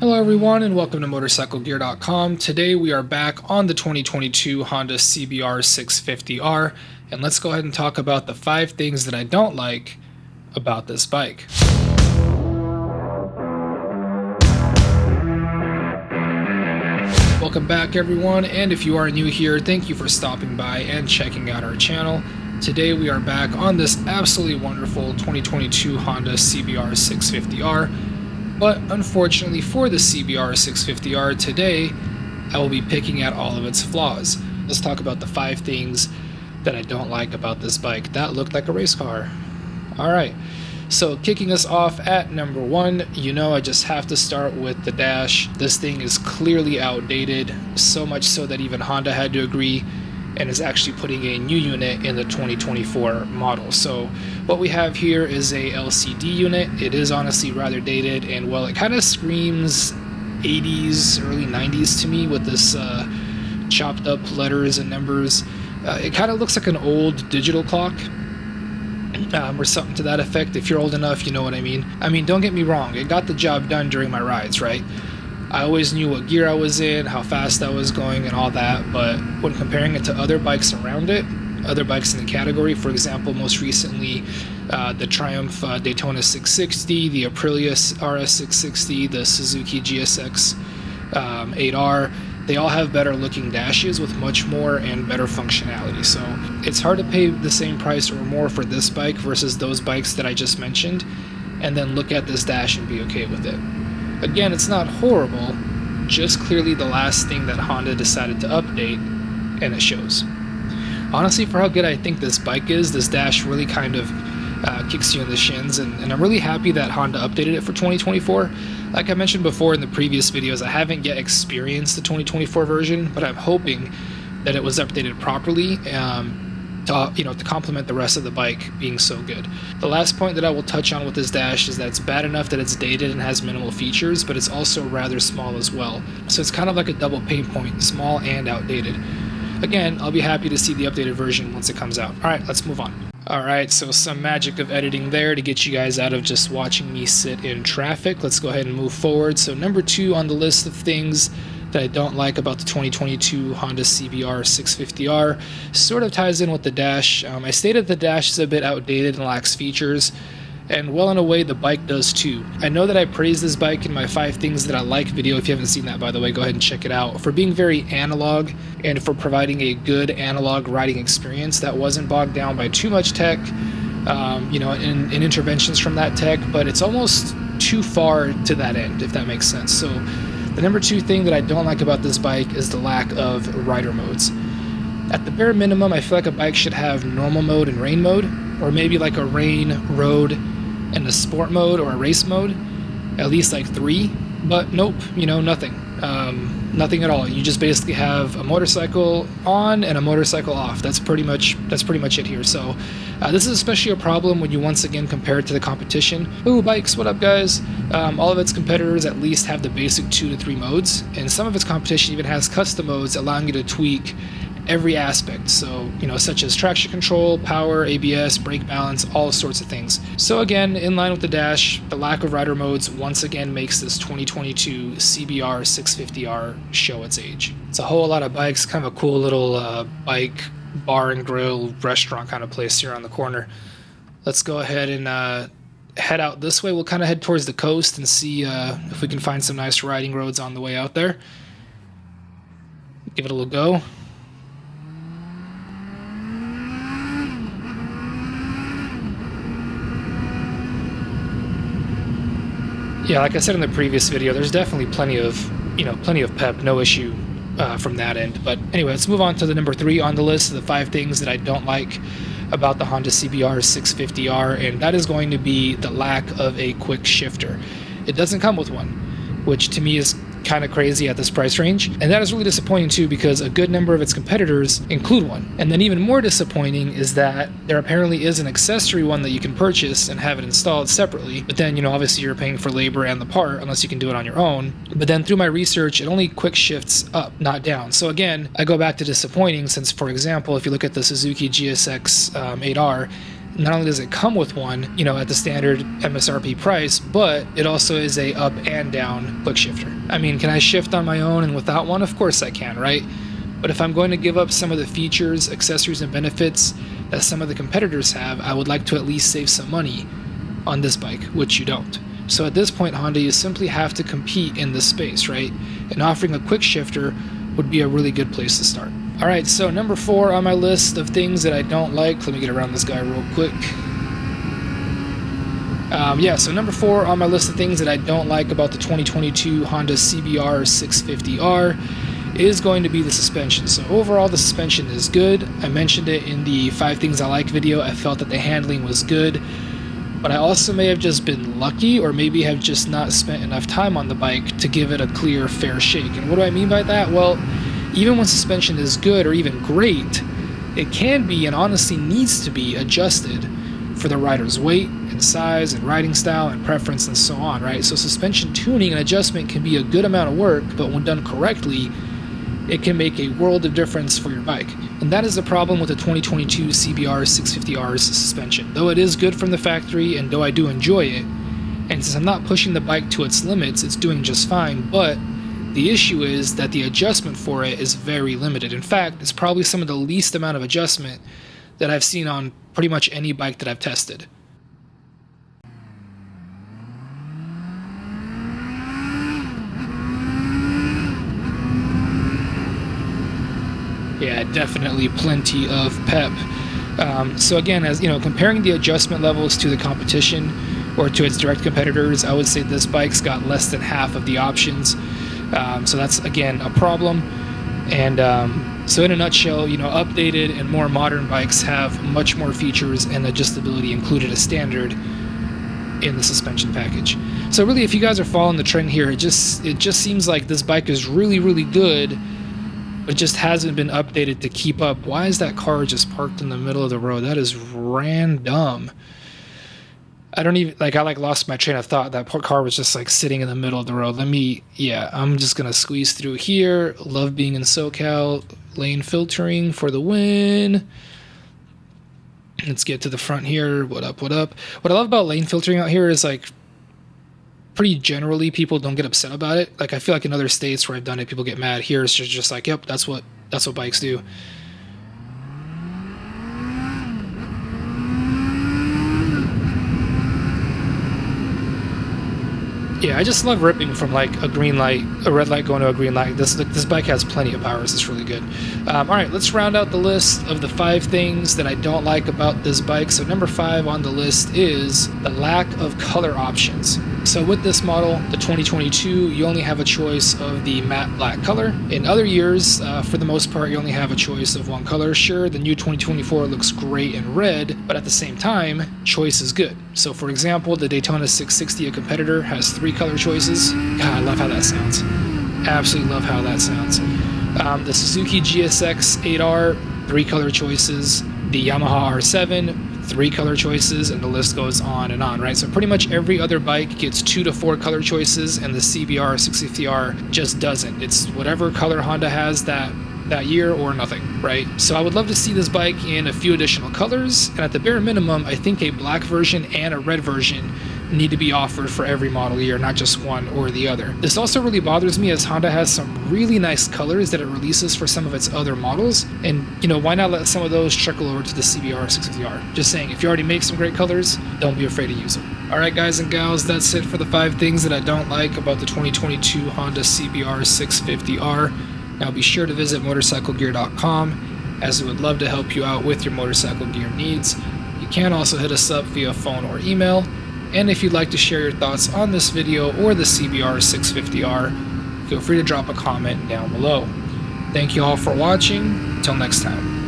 Hello everyone and welcome to Motorcyclegear.com. Today we are back on the 2022 Honda CBR650R, and let's go ahead and talk about the 5 things that I don't like about this bike. Welcome back everyone, and if you are new here, thank you for stopping by and checking out our channel. Today we are back on this absolutely wonderful 2022 Honda CBR650R. But unfortunately for the CBR650R today, I will be picking at all of its flaws. Let's talk about the 5 things that I don't like about this bike. That looked like a race car. Alright, so kicking us off at number 1, I just have to start with the dash. This thing is clearly outdated, so much so that even Honda had to agree and is actually putting a new unit in the 2024 model. So what we have here is a LCD unit. It is honestly rather dated, and well, it kind of screams 80s, early 90s to me with this chopped up letters and numbers. It kind of looks like an old digital clock, or something to that effect. If you're old enough, you know what I mean. I mean, don't get me wrong, it got the job done during my rides, right? I always knew what gear I was in, how fast I was going, and all that, but when comparing it to other bikes around it, other bikes in the category, for example, most recently, the Triumph Daytona 660, the Aprilia RS660, the Suzuki GSX-8R, they all have better looking dashes with much more and better functionality. So it's hard to pay the same price or more for this bike versus those bikes that I just mentioned, and then look at this dash and be okay with it. Again, it's not horrible, just clearly the last thing that Honda decided to update, and it shows. Honestly, for how good I think this bike is, this dash really kind of kicks you in the shins, and I'm really happy that Honda updated it for 2024. Like I mentioned before in the previous videos, I haven't yet experienced the 2024 version, but I'm hoping that it was updated properly to complement the rest of the bike being so good. The last point that I will touch on with this dash is that it's bad enough that it's dated and has minimal features, but it's also rather small as well. So it's kind of like a double pain point, small and outdated. Again, I'll be happy to see the updated version once it comes out. Alright, let's move on. Alright, so some magic of editing there to get you guys out of just watching me sit in traffic. Let's go ahead and move forward. So number 2 on the list of things that I don't like about the 2022 Honda CBR650R sort of ties in with the dash. I stated the dash is a bit outdated and lacks features, and well in a way the bike does too. I know that I praised this bike in my 5 things that I like video. If you haven't seen that, by the way, go ahead and check it out, for being very analog and for providing a good analog riding experience that wasn't bogged down by too much tech, in interventions from that tech, but it's almost too far to that end, if that makes sense. So the number 2 thing that I don't like about this bike is the lack of rider modes. At the bare minimum, I feel like a bike should have normal mode and rain mode, or maybe like a rain, road, and a sport mode or a race mode, at least like 3, but nope, nothing. Nothing at all. You just basically have a motorcycle on and a motorcycle off. That's pretty much it here. So this is especially a problem when you once again compare it to the competition. Ooh, bikes, what up guys? All of its competitors at least have the basic 2 to 3 modes, and some of its competition even has custom modes allowing you to tweak every aspect, so such as traction control, power, ABS, brake balance, all sorts of things. So again, in line with the dash, the lack of rider modes once again makes this 2022 CBR650R show its age. It's a whole lot of bikes, kind of a cool little bike bar and grill restaurant kind of place here on the corner. Let's go ahead and head out this way. We'll kind of head towards the coast and see if we can find some nice riding roads on the way out there. Give it a little go. Yeah, like I said in the previous video, there's definitely plenty of pep, no issue from that end. But anyway, let's move on to the number 3 on the list of the 5 things that I don't like about the Honda CBR650R, and that is going to be the lack of a quick shifter. It doesn't come with one, which to me is kind of crazy at this price range, and that is really disappointing too, because a good number of its competitors include one. And then even more disappointing is that there apparently is an accessory one that you can purchase and have it installed separately, but then obviously you're paying for labor and the part unless you can do it on your own. But then through my research, it only quick shifts up, not down. So again, I go back to disappointing, since for example, if you look at the Suzuki GSX-8R, not only does it come with one, you know, at the standard MSRP price, but it also is a up and down quick shifter. I mean, can I shift on my own and without one? Of course I can, right? But if I'm going to give up some of the features, accessories, and benefits that some of the competitors have, I would like to at least save some money on this bike, which you don't. So at this point, Honda, you simply have to compete in this space, right? And offering a quick shifter would be a really good place to start. All right, so number 4 on my list of things that I don't like. Let me get around this guy real quick. So number 4 on my list of things that I don't like about the 2022 Honda CBR650R is going to be the suspension. So overall, the suspension is good. I mentioned it in the 5 things I like video. I felt that the handling was good, but I also may have just been lucky, or maybe have just not spent enough time on the bike to give it a clear, fair shake. And what do I mean by that? Well, even when suspension is good or even great, it can be, and honestly needs to be, adjusted for the rider's weight and size and riding style and preference and so on, right? So suspension tuning and adjustment can be a good amount of work, but when done correctly, it can make a world of difference for your bike. And that is the problem with the 2022 CBR650R's suspension. Though it is good from the factory, and though I do enjoy it, and since I'm not pushing the bike to its limits, it's doing just fine, but the issue is that the adjustment for it is very limited. In fact, it's probably some of the least amount of adjustment that I've seen on pretty much any bike that I've tested. Yeah, definitely plenty of pep. So again, as you know, comparing the adjustment levels to the competition or to its direct competitors, I would say this bike's got less than half of the options. So that's again a problem. And so in a nutshell, you know, updated and more modern bikes have much more features and adjustability included as standard in the suspension package. So really, if you guys are following the trend here, it just seems like this bike is really, really good, but it just hasn't been updated to keep up. Why is that car just parked in the middle of the road? That is random. I don't even, I lost my train of thought. That car was just like sitting in the middle of the road. I'm just gonna squeeze through here. Love being in SoCal. Lane filtering for the win. Let's get to the front here. What up, what up? What I love about lane filtering out here is like, pretty generally people don't get upset about it. Like I feel like in other states where I've done it, people get mad. Here it's just like, yep, that's what bikes do. Yeah, I just love ripping from like a green light, a red light going to a green light. This bike has plenty of powers. It's really good. All right, let's round out the list of the 5 things that I don't like about this bike. So number 5 on the list is the lack of color options. So with this model, the 2022, you only have a choice of the matte black color. In other years, for the most part, you only have a choice of one color. Sure, the new 2024 looks great in red, but at the same time, choice is good. So for example, the Daytona 660, a competitor, has 3 color choices. God, I love how that sounds. Absolutely love how that sounds. The Suzuki GSX-8R, 3 color choices. The Yamaha R7, 3 color choices, and the list goes on, right? So pretty much every other bike gets 2 to 4 color choices, and the CBR650R just doesn't. It's whatever color Honda has that year or nothing, right? So I would love to see this bike in a few additional colors, and at the bare minimum, I think a black version and a red version need to be offered for every model year, not just one or the other. This also really bothers me as Honda has some really nice colors that it releases for some of its other models, and you know, why not let some of those trickle over to the CBR650R? Just saying, if you already make some great colors, don't be afraid to use them. Alright guys and gals, that's it for the 5 things that I don't like about the 2022 Honda CBR650R. Now be sure to visit Motorcyclegear.com, as we would love to help you out with your motorcycle gear needs. You can also hit us up via phone or email, and if you'd like to share your thoughts on this video or the CBR650R, feel free to drop a comment down below. Thank you all for watching. Until next time.